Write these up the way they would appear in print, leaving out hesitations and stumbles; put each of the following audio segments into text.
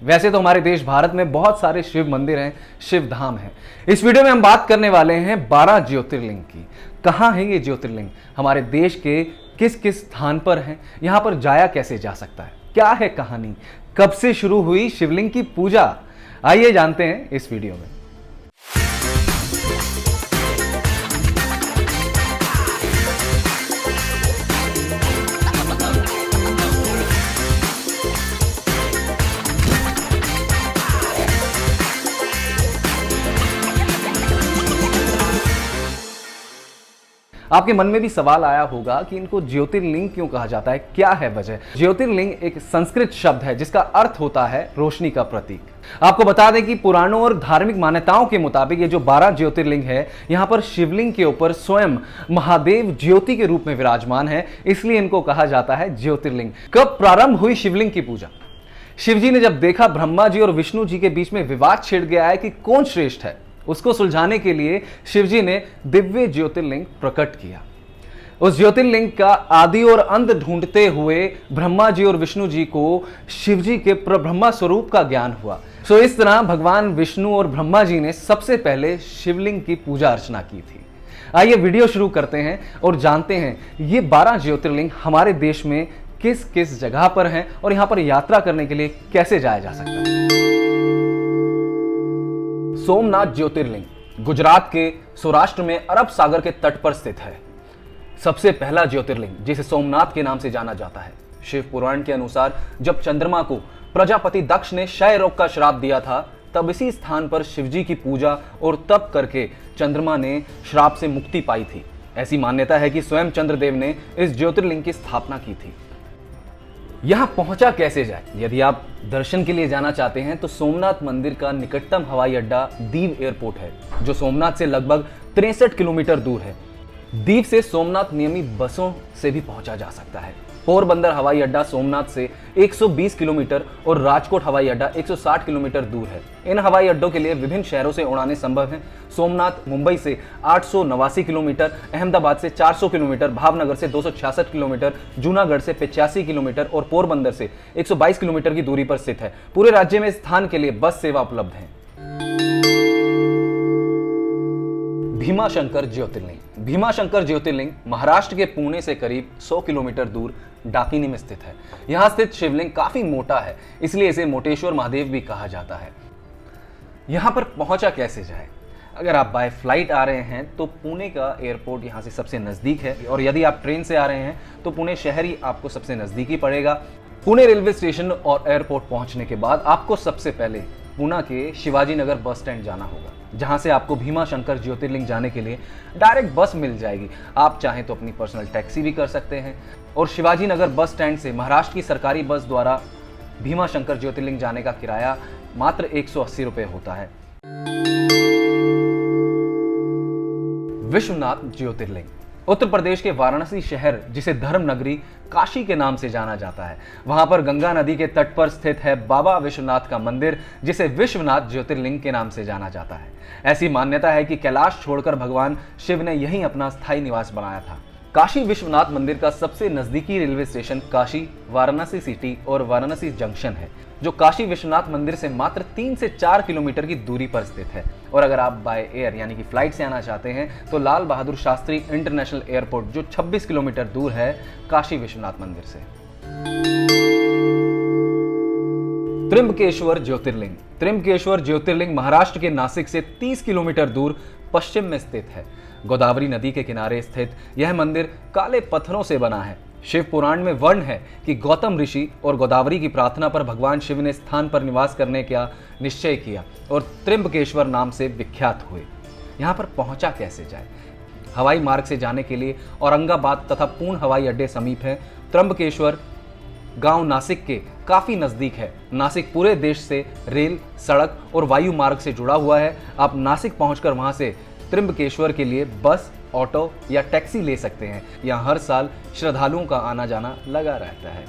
वैसे तो हमारे देश भारत में बहुत सारे शिव मंदिर हैं, शिव धाम हैं। इस वीडियो में हम बात करने वाले हैं 12 ज्योतिर्लिंग की। कहाँ है ये ज्योतिर्लिंग, हमारे देश के किस किस स्थान पर हैं, यहाँ पर जाया कैसे जा सकता है, क्या है कहानी, कब से शुरू हुई शिवलिंग की पूजा, आइए जानते हैं इस वीडियो में। आपके मन में भी सवाल आया होगा कि इनको ज्योतिर्लिंग क्यों कहा जाता है, क्या है वजह। ज्योतिर्लिंग एक संस्कृत शब्द है जिसका अर्थ होता है रोशनी का प्रतीक। आपको बता दें कि पुराणों और धार्मिक मान्यताओं के मुताबिक ये जो 12 ज्योतिर्लिंग है, यहां पर शिवलिंग के ऊपर स्वयं महादेव ज्योति के रूप में विराजमान है, इसलिए इनको कहा जाता है ज्योतिर्लिंग। कब प्रारंभ हुई शिवलिंग की पूजा? शिवजी ने जब देखा ब्रह्मा जी और विष्णु जी के बीच में विवाद छिड़ गया है कि कौन श्रेष्ठ है, उसको सुलझाने के लिए शिवजी ने दिव्य ज्योतिर्लिंग प्रकट किया। उस ज्योतिर्लिंग का आदि और अंत ढूंढते हुए ब्रह्मा जी और विष्णु जी को शिवजी के प्रब्रह्मा स्वरूप का ज्ञान हुआ। सो इस तरह भगवान विष्णु और ब्रह्मा जी ने सबसे पहले शिवलिंग की पूजा अर्चना की थी। आइए वीडियो शुरू करते हैं और जानते हैं ये 12 ज्योतिर्लिंग हमारे देश में किस किस जगह पर हैं और यहां पर यात्रा करने के लिए कैसे जाया जा सकता है। सोमनाथ ज्योतिर्लिंग गुजरात के सौराष्ट्र में अरब सागर के तट पर स्थित है। सबसे पहला ज्योतिर्लिंग जिसे सोमनाथ के नाम से जाना जाता है। शिव पुराण के अनुसार जब चंद्रमा को प्रजापति दक्ष ने क्षय रोग का श्राप दिया था, तब इसी स्थान पर शिवजी की पूजा और तप करके चंद्रमा ने श्राप से मुक्ति पाई थी। ऐसी मान्यता है कि स्वयं चंद्रदेव ने इस ज्योतिर्लिंग की स्थापना की थी। यहां पहुंचा कैसे जाए? यदि आप दर्शन के लिए जाना चाहते हैं तो सोमनाथ मंदिर का निकटतम हवाई अड्डा दीव एयरपोर्ट है, जो सोमनाथ से लगभग 63 किलोमीटर दूर है। दीव से सोमनाथ नियमित बसों से भी पहुंचा जा सकता है। पोरबंदर हवाई अड्डा सोमनाथ से 120 किलोमीटर और राजकोट हवाई अड्डा 160 किलोमीटर दूर है। इन हवाई अड्डों के लिए विभिन्न शहरों से उड़ानें संभव हैं। सोमनाथ मुंबई से 889 किलोमीटर, अहमदाबाद से 400 किलोमीटर, भावनगर से 266 किलोमीटर, जूनागढ़ से 85 किलोमीटर और पोरबंदर से 122 किलोमीटर की दूरी पर स्थित है। पूरे राज्य में स्थान के लिए बस सेवा उपलब्ध है। भीमाशंकर ज्योतिर्लिंग। भीमाशंकर ज्योतिर्लिंग महाराष्ट्र के पुणे से करीब 100 किलोमीटर दूर डाकिनी में स्थित है। यहां स्थित शिवलिंग काफी मोटा है, इसलिए इसे मोटेश्वर महादेव भी कहा जाता है। यहां पर पहुंचा कैसे जाए? अगर आप बाय फ्लाइट आ रहे हैं तो पुणे का एयरपोर्ट यहां से सबसे नजदीक है, और यदि आप ट्रेन से आ रहे हैं तो पुणे शहर ही आपको सबसे नजदीकी पड़ेगा। पुणे रेलवे स्टेशन और एयरपोर्ट पहुंचने के बाद आपको सबसे पहले पुणे के शिवाजी नगर बस स्टैंड जाना होगा, जहां से आपको भीमाशंकर ज्योतिर्लिंग जाने के लिए डायरेक्ट बस मिल जाएगी। आप चाहें तो अपनी पर्सनल टैक्सी भी कर सकते हैं, और शिवाजी नगर बस स्टैंड से महाराष्ट्र की सरकारी बस द्वारा भीमाशंकर ज्योतिर्लिंग जाने का किराया मात्र 180 रुपये होता है। विश्वनाथ ज्योतिर्लिंग उत्तर प्रदेश के वाराणसी शहर, जिसे धर्म नगरी काशी के नाम से जाना जाता है, वहां पर गंगा नदी के तट पर स्थित है बाबा विश्वनाथ का मंदिर, जिसे विश्वनाथ ज्योतिर्लिंग के नाम से जाना जाता है। ऐसी मान्यता है कि कैलाश छोड़कर भगवान शिव ने यहीं अपना स्थायी निवास बनाया था। काशी विश्वनाथ मंदिर का सबसे नजदीकी railway station Kashi, Varanasi city और वाराणसी जंक्शन है, जो काशी विश्वनाथ मंदिर से मात्र 3 से 4 किलोमीटर की दूरी पर स्थित है। और अगर आप बाय एयर यानी कि फ्लाइट से आना चाहते हैं तो लाल बहादुर शास्त्री इंटरनेशनल एयरपोर्ट, जो 26 किलोमीटर दूर है काशी विश्वनाथ मंदिर से। त्र्यंबकेश्वर ज्योतिर्लिंग। त्र्यंबकेश्वर ज्योतिर्लिंग महाराष्ट्र के नासिक से 30 किलोमीटर दूर पश्चिम में स्थित है। गोदावरी नदी के किनारे स्थित यह मंदिर काले पत्थरों से बना है। शिव पुराण में वर्ण है कि गौतम ऋषि और गोदावरी की प्रार्थना पर भगवान शिव ने स्थान पर निवास करने का निश्चय किया और त्र्यंबकेश्वर नाम से विख्यात हुए। यहाँ पर पहुंचा कैसे जाए? हवाई मार्ग से जाने के लिए औरंगाबाद तथा पुणे हवाई अड्डे समीप है। त्र्यंबकेश्वर गांव नासिक के काफी नजदीक है। नासिक पूरे देश से रेल, सड़क और वायु मार्ग से जुड़ा हुआ है। आप नासिक पहुंचकर वहां से त्र्यंबकेश्वर के लिए बस, ऑटो या टैक्सी ले सकते हैं। यहाँ हर साल श्रद्धालुओं का आना जाना लगा रहता है।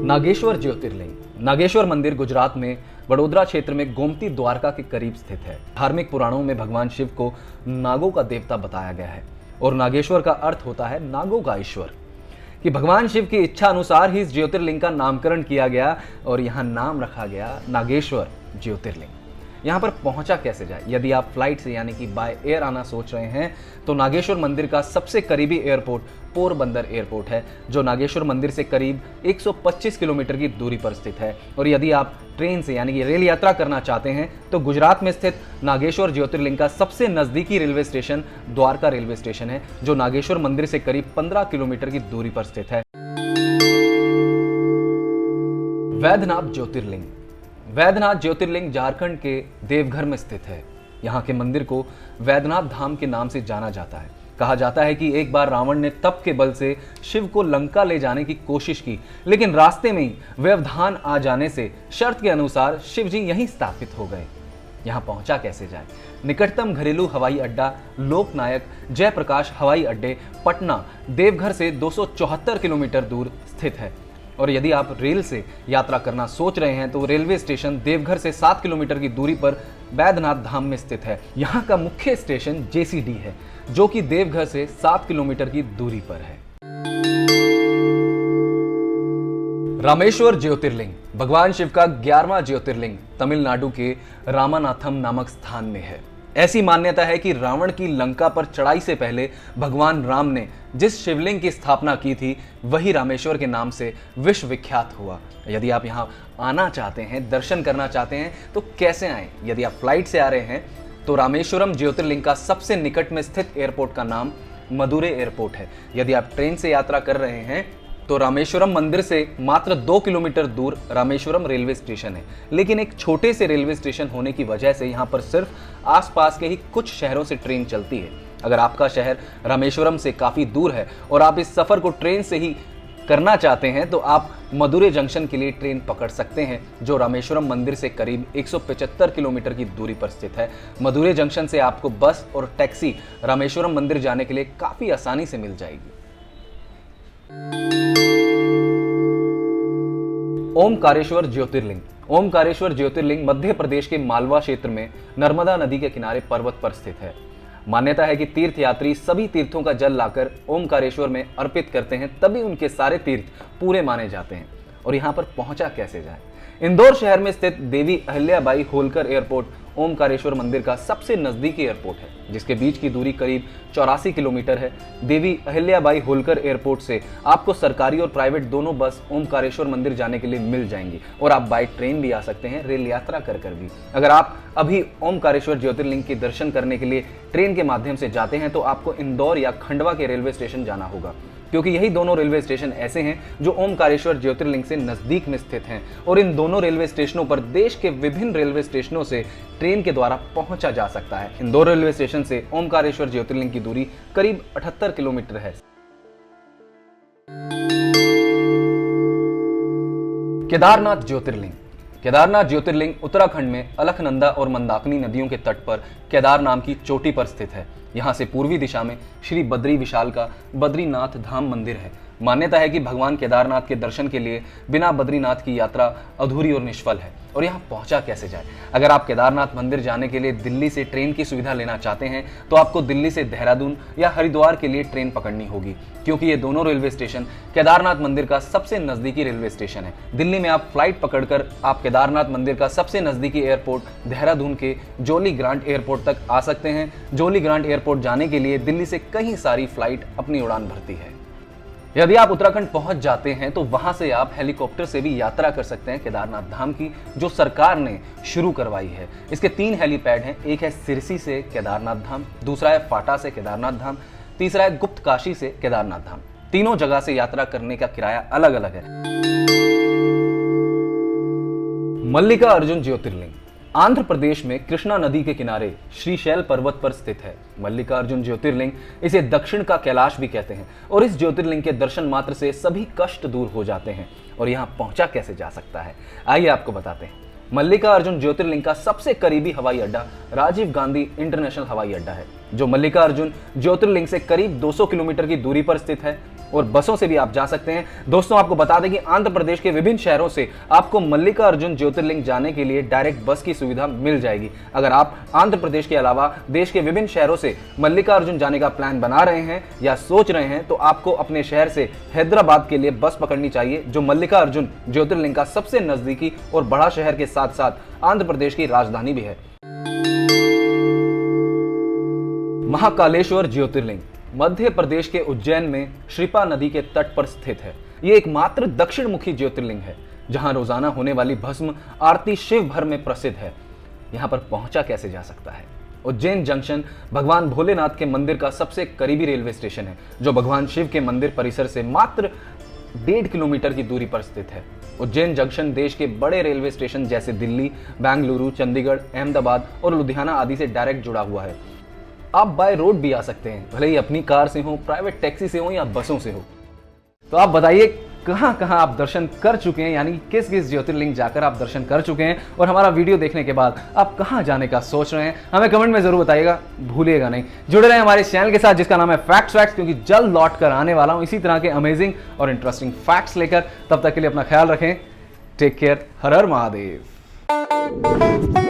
नागेश्वर ज्योतिर्लिंग। नागेश्वर मंदिर गुजरात में वडोदरा क्षेत्र में गोमती द्वारका के करीब स्थित है। धार्मिक पुराणों में भगवान शिव को नागों का देवता बताया गया है और नागेश्वर का अर्थ होता है नागों का ईश्वर। कि भगवान शिव की इच्छा अनुसार ही इस ज्योतिर्लिंग का नामकरण किया गया और यहाँ नाम रखा गया नागेश्वर ज्योतिर्लिंग। यहाँ पर पहुंचा कैसे जाए? यदि आप फ्लाइट से यानी कि बाय एयर आना सोच रहे हैं तो नागेश्वर मंदिर का सबसे करीबी एयरपोर्ट पोरबंदर एयरपोर्ट है, जो नागेश्वर मंदिर से करीब 125 किलोमीटर की दूरी पर स्थित है। और यदि आप ट्रेन से यानी कि रेल यात्रा करना चाहते हैं तो गुजरात में स्थित नागेश्वर ज्योतिर्लिंग का सबसे नजदीकी railway station Dwarka railway station है, जो नागेश्वर मंदिर से करीब 15 किलोमीटर की दूरी पर स्थित है। वैद्यनाथ ज्योतिर्लिंग। वैद्यनाथ ज्योतिर्लिंग झारखंड के देवघर में स्थित है। यहाँ के मंदिर को वैद्यनाथ धाम के नाम से जाना जाता है। कहा जाता है कि एक बार रावण ने तप के बल से शिव को लंका ले जाने की कोशिश की, लेकिन रास्ते में ही व्यवधान आ जाने से शर्त के अनुसार शिव जी यहीं स्थापित हो गए। यहाँ पहुंचा कैसे जाए? निकटतम घरेलू हवाई अड्डा लोकनायक जयप्रकाश हवाई अड्डे पटना देवघर से 274 किलोमीटर दूर स्थित है। और यदि आप रेल से यात्रा करना सोच रहे हैं तो रेलवे स्टेशन देवघर से 7 किलोमीटर की दूरी पर बैद्यनाथ धाम में स्थित है। यहाँ का मुख्य स्टेशन जेसीडी है, जो कि देवघर से 7 किलोमीटर की दूरी पर है। रामेश्वर ज्योतिर्लिंग भगवान शिव का 11वां ज्योतिर्लिंग तमिलनाडु के रामानाथम नामक स्थान में है। ऐसी मान्यता है कि रावण की लंका पर चढ़ाई से पहले भगवान राम ने जिस शिवलिंग की स्थापना की थी वही रामेश्वर के नाम से विश्व विख्यात हुआ। यदि आप यहाँ आना चाहते हैं, दर्शन करना चाहते हैं तो कैसे आएं? यदि आप फ्लाइट से आ रहे हैं तो रामेश्वरम ज्योतिर्लिंग का सबसे निकट में स्थित एयरपोर्ट का नाम मदुरै एयरपोर्ट है। यदि आप ट्रेन से यात्रा कर रहे हैं तो रामेश्वरम मंदिर से मात्र 2 किलोमीटर दूर रामेश्वरम रेलवे स्टेशन है, लेकिन एक छोटे से रेलवे स्टेशन होने की वजह से यहाँ पर सिर्फ आसपास के ही कुछ शहरों से ट्रेन चलती है। अगर आपका शहर रामेश्वरम से काफ़ी दूर है और आप इस सफ़र को ट्रेन से ही करना चाहते हैं तो आप मदुरै जंक्शन के लिए ट्रेन पकड़ सकते हैं, जो रामेश्वरम मंदिर से करीब 175 किलोमीटर की दूरी पर स्थित है। मदुरै जंक्शन से आपको बस और टैक्सी रामेश्वरम मंदिर जाने के लिए काफ़ी आसानी से मिल जाएगी। ओमकारेश्वर ज्योतिर्लिंग। ओमकारेश्वर ज्योतिर्लिंग मध्य प्रदेश के मालवा क्षेत्र में नर्मदा नदी के किनारे पर्वत पर स्थित है। मान्यता है कि तीर्थयात्री सभी तीर्थों का जल लाकर ओमकारेश्वर में अर्पित करते हैं, तभी उनके सारे तीर्थ पूरे माने जाते हैं। और यहाँ पर पहुंचा कैसे जाए? इंदौर शहर में स्थित देवी अहिल्याबाई होलकर एयरपोर्ट ओमकारेश्वर मंदिर का सबसे नजदीकी एयरपोर्ट है, जिसके बीच की दूरी करीब 84 किलोमीटर है। देवी अहिल्याबाई होलकर एयरपोर्ट से आपको सरकारी और प्राइवेट दोनों बस ओमकारेश्वर मंदिर जाने के लिए मिल जाएंगी और आप बाय ट्रेन भी आ सकते हैं, रेल यात्रा कर भी। अगर आप अभी ओमकारेश्वर ज्योतिर्लिंग के दर्शन करने के लिए ट्रेन के माध्यम से जाते हैं तो आपको इंदौर या खंडवा के रेलवे स्टेशन जाना होगा, क्योंकि यही दोनों रेलवे स्टेशन ऐसे हैं जो ओमकारेश्वर ज्योतिर्लिंग से नजदीक में स्थित हैं। और इन दोनों रेलवे स्टेशनों पर देश के विभिन्न रेलवे स्टेशनों से ट्रेन के द्वारा पहुंचा जा सकता है। इंदौर रेलवे स्टेशन से ओमकारेश्वर ज्योतिर्लिंग की दूरी करीब 78 किलोमीटर है। केदारनाथ ज्योतिर्लिंग। केदारनाथ ज्योतिर्लिंग उत्तराखंड में अलकनंदा और मंदाकिनी नदियों के तट पर केदार नाम की चोटी पर स्थित है। यहाँ से पूर्वी दिशा में श्री बद्री विशाल का बद्रीनाथ धाम मंदिर है। मान्यता है कि भगवान केदारनाथ के दर्शन के लिए बिना बद्रीनाथ की यात्रा अधूरी और निष्फल है। और यहाँ पहुंचा कैसे जाए? अगर आप केदारनाथ मंदिर जाने के लिए दिल्ली से ट्रेन की सुविधा लेना चाहते हैं तो आपको दिल्ली से देहरादून या हरिद्वार के लिए ट्रेन पकड़नी होगी, क्योंकि ये दोनों रेलवे स्टेशन केदारनाथ मंदिर का सबसे नजदीकी रेलवे स्टेशन है। दिल्ली में आप फ्लाइट पकड़कर आप केदारनाथ मंदिर का सबसे नजदीकी एयरपोर्ट देहरादून के जोली ग्रांट एयरपोर्ट तक आ सकते हैं। जोली ग्रांट एयरपोर्ट जाने के लिए दिल्ली से कई सारी फ्लाइट अपनी उड़ान भरती है। यदि आप उत्तराखंड पहुंच जाते हैं तो वहां से आप हेलीकॉप्टर से भी यात्रा कर सकते हैं केदारनाथ धाम की, जो सरकार ने शुरू करवाई है। इसके 3 हेलीपैड हैं। एक है सिरसी से केदारनाथ धाम, दूसरा है फाटा से केदारनाथ धाम, तीसरा है गुप्त काशी से केदारनाथ धाम। तीनों जगह से यात्रा करने का किराया अलग अलग है। मल्लिका अर्जुन ज्योतिर्लिंग आंध्र प्रदेश में कृष्णा नदी के किनारे श्रीशैल पर्वत पर स्थित है। मल्लिकार्जुन ज्योतिर्लिंग इसे दक्षिण का कैलाश भी कहते हैं और इस ज्योतिर्लिंग के दर्शन मात्र से सभी कष्ट दूर हो जाते हैं। और यहाँ पहुंचा कैसे जा सकता है, आइए आपको बताते हैं। मल्लिकार्जुन ज्योतिर्लिंग का सबसे करीबी हवाई अड्डा राजीव गांधी इंटरनेशनल हवाई अड्डा है। जो मल्लिकार्जुन ज्योतिर्लिंग से करीब 200 किलोमीटर की दूरी पर स्थित है, और बसों से भी आप जा सकते हैं। दोस्तों, आपको बता दें कि आंध्र प्रदेश के विभिन्न शहरों से आपको मल्लिकार्जुन ज्योतिर्लिंग जाने के लिए डायरेक्ट बस की सुविधा मिल जाएगी। अगर आप आंध्र प्रदेश के अलावा देश के विभिन्न शहरों से मल्लिकार्जुन जाने का प्लान बना रहे हैं या सोच रहे हैं, तो आपको अपने शहर से हैदराबाद के लिए बस पकड़नी चाहिए, जो मल्लिकार्जुन ज्योतिर्लिंग का सबसे नजदीकी और बड़ा शहर के साथ साथ आंध्र प्रदेश की राजधानी भी है। महाकालेश्वर ज्योतिर्लिंग मध्य प्रदेश के उज्जैन में श्रीपा नदी के तट पर स्थित है। ये एकमात्र दक्षिण मुखी ज्योतिर्लिंग है जहां रोजाना होने वाली भस्म आरती शिव भर में प्रसिद्ध है। यहां पर पहुंचा कैसे जा सकता है? उज्जैन जंक्शन भगवान भोलेनाथ के मंदिर का सबसे करीबी रेलवे स्टेशन है, जो भगवान शिव के मंदिर परिसर से मात्र 1.5 किलोमीटर की दूरी पर स्थित है। उज्जैन जंक्शन देश के बड़े रेलवे स्टेशन जैसे दिल्ली, बेंगलुरु, चंडीगढ़, अहमदाबाद और लुधियाना आदि से डायरेक्ट जुड़ा हुआ है। आप बाय रोड भी आ सकते हैं, भले ही अपनी कार से हो, प्राइवेट टैक्सी से हो या बसों से हो। तो आप बताइए कहां कहां आप दर्शन कर चुके हैं, यानी किस किस ज्योतिर्लिंग जाकर आप दर्शन कर चुके हैं, और हमारा वीडियो देखने के बाद आप कहां जाने का सोच रहे हैं, हमें कमेंट में जरूर बताइएगा, भूलिएगा नहीं। जुड़े रहें हमारे चैनल के साथ जिसका नाम है फैक्ट्स, क्योंकि जल्द लौट कर आने वाला हूं इसी तरह के अमेजिंग और इंटरेस्टिंग फैक्ट्स लेकर। तब तक के लिए अपना ख्याल रखें, टेक केयर, हर हर महादेव।